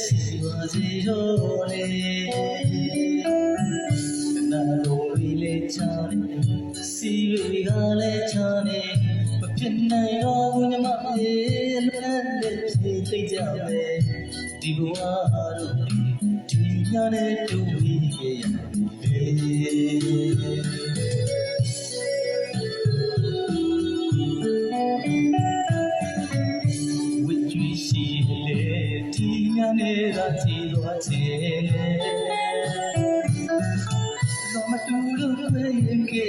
စီပါစေတော့လေနာလိုလေးချာနေစီတွေကလည်းချာနေမဖြစ်နိုင်တော့ဘူးညီမလေးလည်းသိကြမယ်ဒီဘဝတို့ဒီညနဲ့တူပြီးရဝိကျွေးရှိလေဒီညနဲ့သာကြည်သွားခြင်းတော့မတူလို့ပဲရင်ကေ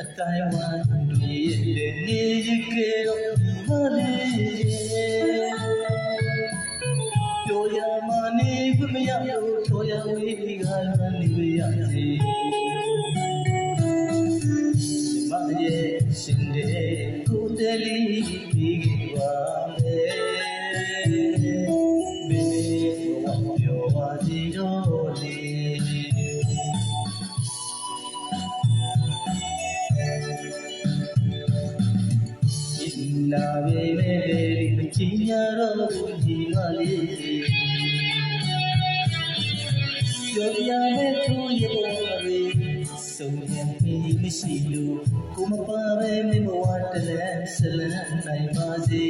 အတိုင်းဝမ်းတွေနေရကေတော့မလေးပြောရမနေခွင့်မရလို့ထော်ရဝေးကလည်းနေရစီမရဲ့ရှင်တဲ့ကိုယ်တည်းပြီးခဲ့ပါလေမင်းဘဝပြောပါစီတော့လေနာဝေမေလေးချီညာတော့ဒီမလေးပြောပြမဲ့သူရဲ့ဘဝလေးစုံရင်ပြီးမရှိလို့ကိုမပါပဲမင်းဘဝတလည်းဆလန်းနိုင်ပါစေ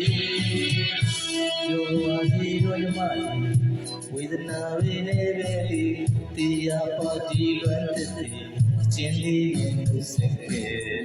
ပြောပါစီတော့မဝေဒနာဝေနေပဲလေးတရားပါတီလွတ်တဲ့အချင်းလေးကိုစက်ခဲ့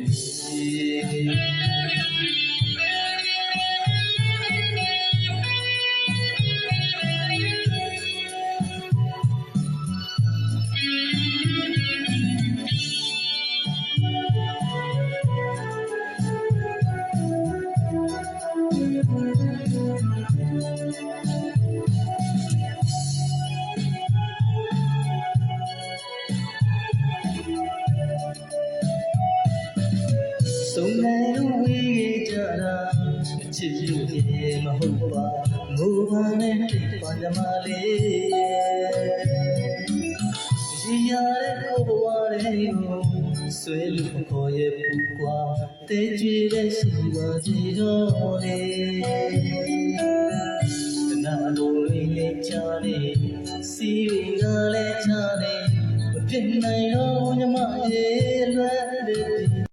စုံနေဝေးကြတာချစ်လို့ရေမဟုတ်ပါငိုပါနဲ့ပါကြမလေးရရတဲ့ကိုဘဝလေးကိုဆွဲလို့ခေါ်ရပူကွာတဲကြွေတဲ့ရှိပါစီတော့လေနာလိုလေးချာနေစီတွေကလည်းချာနေမဖြစ်နိုင်တော့ညီမရဲ့လွယ်တဲ့